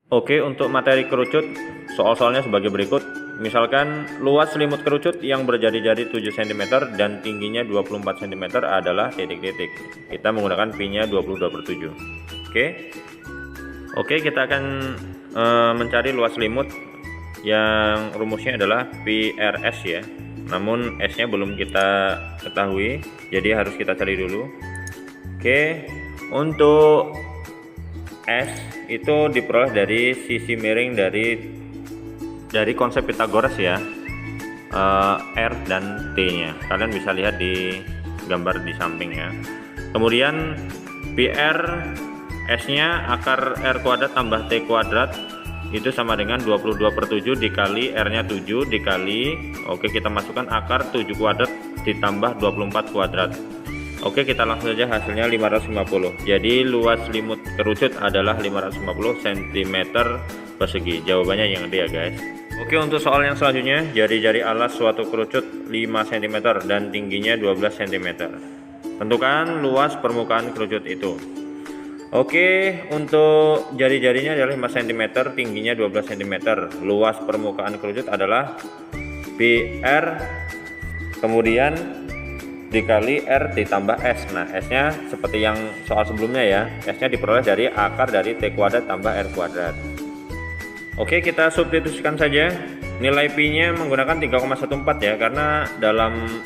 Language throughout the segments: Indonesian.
Oke, untuk materi kerucut, soal-soalnya sebagai berikut. Misalkan luas selimut kerucut yang berjari-jari 7 cm dan tingginya 24 cm adalah titik-titik. Kita menggunakan pi-nya 22/7. Oke, kita akan mencari luas selimut yang rumusnya adalah pi rs ya. Namun S-nya belum kita ketahui, jadi harus kita cari dulu. Oke, untuk S itu diperoleh dari sisi miring dari konsep Pythagoras ya, R dan T-nya. Kalian bisa lihat di gambar di samping ya. Kemudian PR S-nya akar R kuadrat tambah T kuadrat itu sama dengan 22/7 dikali R-nya 7 dikali, oke, kita masukkan akar 7 kuadrat ditambah 24 kuadrat. Oke, kita langsung saja, hasilnya 550. Jadi luas selimut kerucut adalah 550 cm persegi. Jawabannya yang D ya guys. Oke, untuk soal yang selanjutnya, jari-jari alas suatu kerucut 5 cm dan tingginya 12 cm. Tentukan luas permukaan kerucut itu. Oke, untuk jari-jarinya adalah 5 cm, tingginya 12 cm. Luas permukaan kerucut adalah PR kemudian dikali R ditambah S. Nah, S-nya seperti yang soal sebelumnya ya. S-nya diperoleh dari akar dari T kuadrat tambah R kuadrat. Oke, kita substitusikan saja. Nilai pi-nya menggunakan 3,14 ya, karena dalam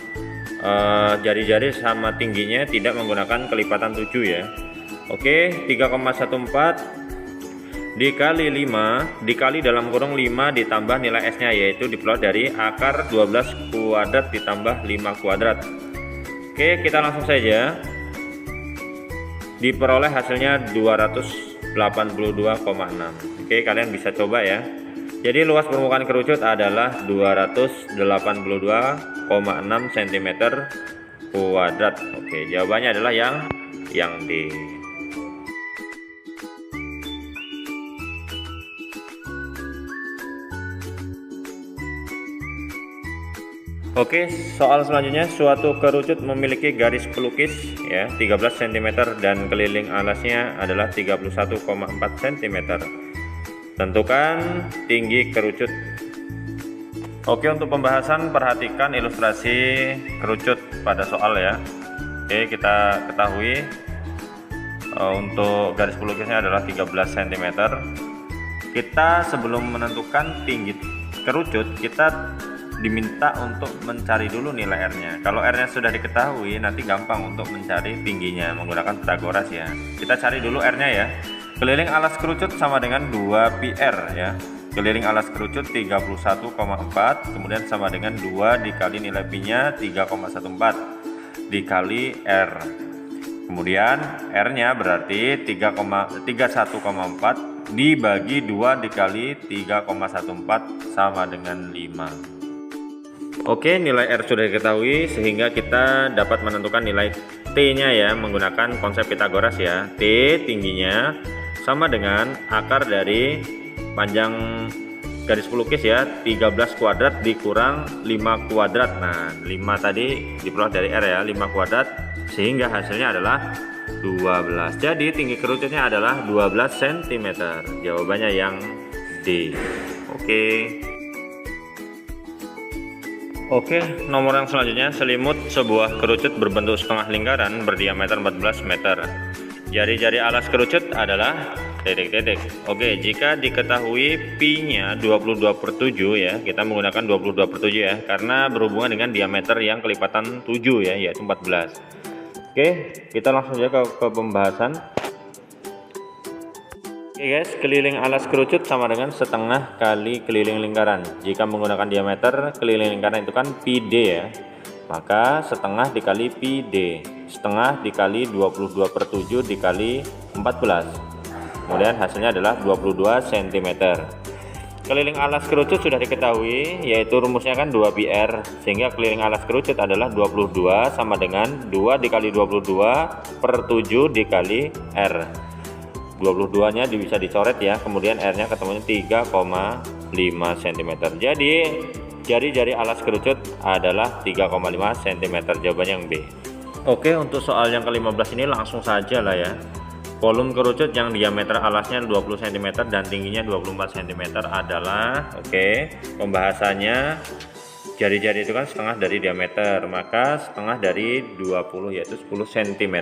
jari-jari sama tingginya tidak menggunakan kelipatan 7 ya. Oke, 3,14 dikali 5 dikali dalam kurung 5 ditambah nilai S-nya, yaitu diperoleh dari akar 12 kuadrat ditambah 5 kuadrat. Oke, kita langsung saja. Diperoleh hasilnya 282,6. Oke, kalian bisa coba ya. Jadi luas permukaan kerucut adalah 282,6 cm kuadrat. Oke, jawabannya adalah yang D. Oke, soal selanjutnya, suatu kerucut memiliki garis pelukis ya 13 cm dan keliling alasnya adalah 31,4 cm. Tentukan tinggi kerucut. Oke, untuk pembahasan perhatikan ilustrasi kerucut pada soal ya. Oke, kita ketahui untuk garis pelukisnya adalah 13 cm. Kita sebelum menentukan tinggi kerucut, kita diminta untuk mencari dulu nilai R-nya. Kalau R-nya sudah diketahui, nanti gampang untuk mencari tingginya menggunakan Pythagoras ya. Kita cari dulu R-nya ya. Keliling alas kerucut sama dengan 2 pi R ya. Keliling alas kerucut 31,4, kemudian sama dengan 2 dikali nilai pi-nya 3,14 dikali R. Kemudian R-nya berarti 31,4 dibagi 2 dikali 3,14 sama dengan 5. Oke, nilai R sudah diketahui sehingga kita dapat menentukan nilai T-nya ya menggunakan konsep Pythagoras ya. T tingginya sama dengan akar dari panjang garis pelukis ya, 13 kuadrat dikurang 5 kuadrat. Nah, 5 tadi diperoleh dari R ya, 5 kuadrat, sehingga hasilnya adalah 12. Jadi tinggi kerucutnya adalah 12 cm. Jawabannya yang D. Oke, nomor yang selanjutnya, selimut sebuah kerucut berbentuk setengah lingkaran berdiameter 14 meter. Jari-jari alas kerucut adalah titik-titik. Oke, jika diketahui pi-nya 22/7 ya, kita menggunakan 22/7 ya, karena berhubungan dengan diameter yang kelipatan 7 ya, yaitu 14. Oke, kita langsung saja ke pembahasan. Oke guys, keliling alas kerucut sama dengan setengah kali keliling lingkaran. Jika menggunakan diameter keliling lingkaran itu kan pi d ya, maka setengah dikali pi d, setengah dikali 22/7 dikali 14, kemudian hasilnya adalah 22 cm. Keliling alas kerucut sudah diketahui, yaitu rumusnya kan 2 pi R, sehingga keliling alas kerucut adalah 22 sama dengan 2 dikali 22/7 dikali R. 22-nya bisa dicoret ya, kemudian R-nya ketemunya 3,5 cm. Jadi jari-jari alas kerucut adalah 3,5 cm. Jawabannya yang B. Oke, untuk soal yang ke-15 ini langsung saja lah ya. volume kerucut yang diameter alasnya 20 cm dan tingginya 24 cm adalah pembahasannya jari-jari itu kan setengah dari diameter, maka setengah dari 20 yaitu 10 cm.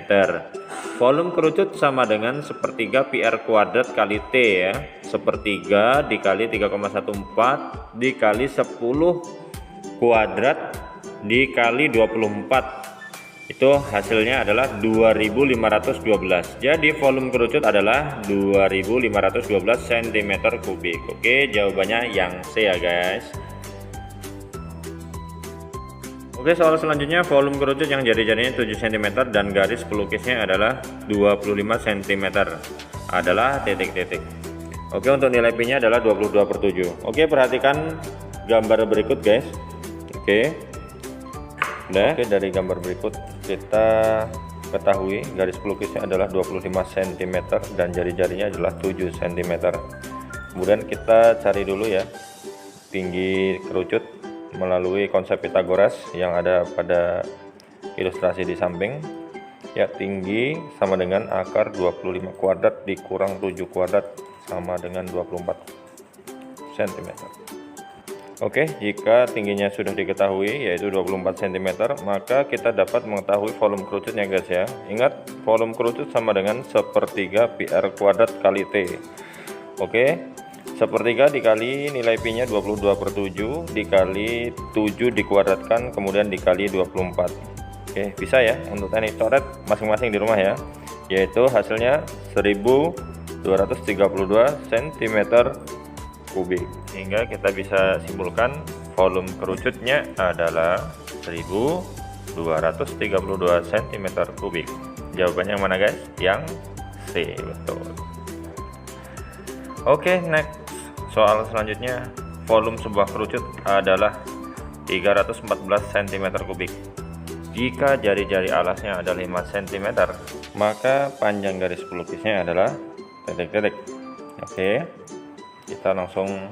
Volume kerucut sama dengan sepertiga PR kuadrat kali T ya, sepertiga dikali 3,14 dikali 10 kuadrat dikali 24, itu hasilnya adalah 2512. Jadi volume kerucut adalah 2512 cm3. Oke, jawabannya yang C ya guys. Oke, soal selanjutnya volume kerucut yang jari-jarinya 7 cm dan garis pelukisnya adalah 25 cm adalah titik-titik. Oke, untuk nilai Pi nya adalah 22/7. Oke, perhatikan gambar berikut guys. Oke, dari gambar berikut kita ketahui garis pelukisnya adalah 25 cm dan jari-jarinya adalah 7 cm. Kemudian kita cari dulu ya tinggi kerucut melalui konsep Pitagoras yang ada pada ilustrasi di samping. Ya, tinggi sama dengan akar 25 kuadrat dikurang 7 kuadrat sama dengan 24 cm. Oke, jika tingginya sudah diketahui yaitu 24 cm, maka kita dapat mengetahui volume kerucutnya guys ya. Ingat, volume kerucut sama dengan sepertiga PR kuadrat kali T. Oke, sepertiga dikali nilai Pi nya 22/7 dikali 7 dikuadratkan kemudian dikali 24. Oke, bisa ya untuk teknik coret masing-masing di rumah ya, yaitu hasilnya 1232 cm3, sehingga kita bisa simpulkan volume kerucutnya adalah 1232 cm3. Jawabannya yang mana guys? Yang C, betul. Oke, next. Soal selanjutnya, volume sebuah kerucut adalah 314 cm3. Jika jari-jari alasnya ada 5 cm, maka panjang garis pelukisnya adalah titik-titik. Oke, kita langsung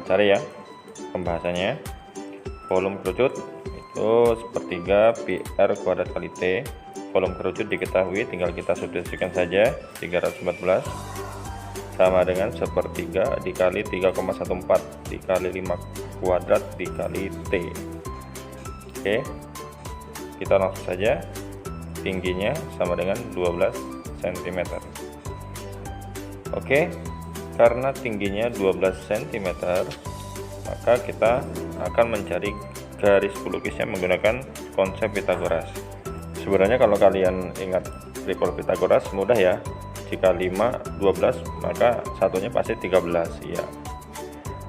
cari ya pembahasannya. Volume kerucut itu sepertiga PR kuadrat kali T. Volume kerucut diketahui, tinggal kita substitusikan saja. 314 sama dengan sepertiga dikali 3,14 dikali 5 kuadrat dikali T. Oke, kita langsung saja. Tingginya sama dengan 12 cm. Oke, karena tingginya 12 cm, maka kita akan mencari garis pelukisnya menggunakan konsep Pitagoras. Sebenarnya kalau kalian ingat tripod Pitagoras mudah ya. Jika 5 12 maka satunya pasti 13 ya.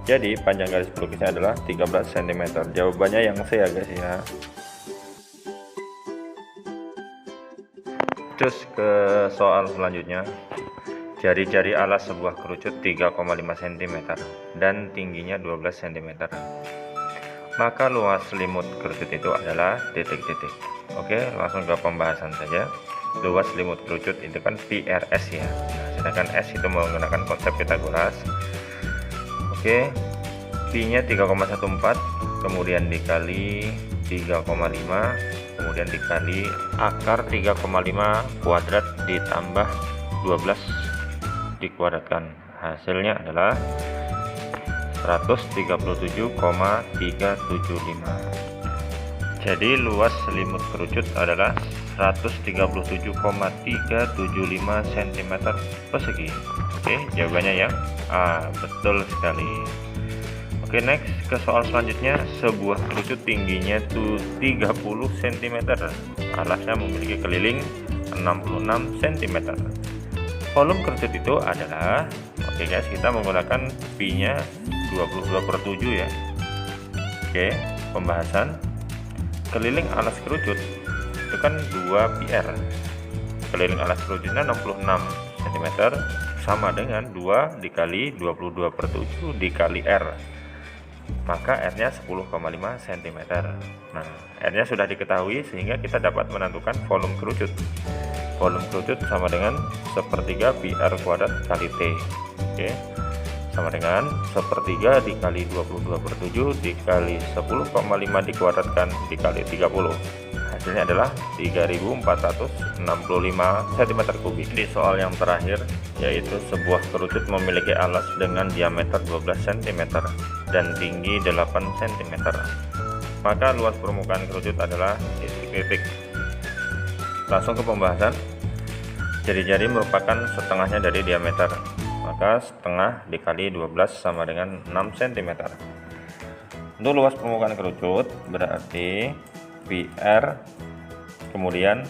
Jadi panjang garis pelukisnya adalah 13 cm. Jawabannya yang C ya guys ya. Terus ke soal selanjutnya. Jari-jari alas sebuah kerucut 3,5 cm dan tingginya 12 cm. Maka luas selimut kerucut itu adalah titik-titik. Oke, langsung ke pembahasan saja. Luas selimut kerucut itu kan PRS ya. Sedangkan S itu menggunakan konsep Pitagoras. Oke, Pi nya 3,14 kemudian dikali 3,5 kemudian dikali akar 3,5 kuadrat ditambah 12 dikuadratkan. Hasilnya adalah 137,375. Jadi luas selimut kerucut adalah 137,375 cm persegi. Oke, jawabannya yang A, betul sekali. Oke, next ke soal selanjutnya. Sebuah kerucut tingginya 30 cm, alasnya memiliki keliling 66 cm. Volume kerucut itu adalah, oke guys, kita menggunakan Pi nya 22/7 ya. Oke, pembahasan. Keliling alas kerucut itu kan 2 PR. Keliling alas kerucutnya 66 cm sama dengan 2 dikali 22/7 dikali R. Maka R nya 10,5 cm. Nah, R nya sudah diketahui sehingga kita dapat menentukan volume kerucut. Volume kerucut sama dengan sepertiga PR kuadrat kali T. Oke, sama dengan 1/3 dikali 22/7 dikali 10,5 dikuadratkan dikali 30. Hasilnya adalah 3465 cm3. Di soal yang terakhir, yaitu sebuah kerucut memiliki alas dengan diameter 12 cm dan tinggi 8 cm. Maka luas permukaan kerucut adalah titik-titik. Langsung ke pembahasan. Jari-jari merupakan setengahnya dari diameter, maka setengah dikali 12 sama dengan 6 cm. Untuk luas permukaan kerucut berarti PR kemudian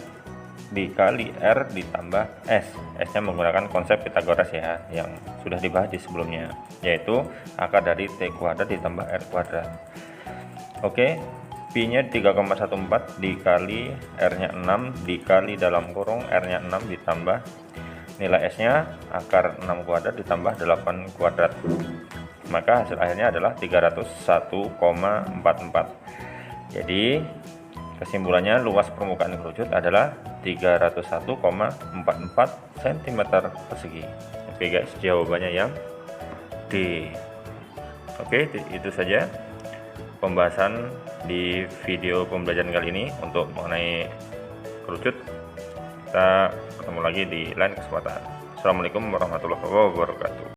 dikali R ditambah S. S nya menggunakan konsep Pythagoras ya, yang sudah dibahas di sebelumnya, yaitu akar dari T kuadrat ditambah R kuadrat. Oke, Pi nya 3,14 dikali R nya 6 dikali dalam kurung R nya 6 ditambah nilai S nya akar 6 kuadrat ditambah 8 kuadrat, maka hasil akhirnya adalah 301,44. jadi kesimpulannya luas permukaan kerucut adalah 301,44 cm persegi. Oke guys, jawabannya yang D. Oke, itu saja pembahasan di video pembelajaran kali ini untuk mengenai kerucut. Kita ketemu lagi di lain kesempatan. Assalamualaikum warahmatullahi wabarakatuh.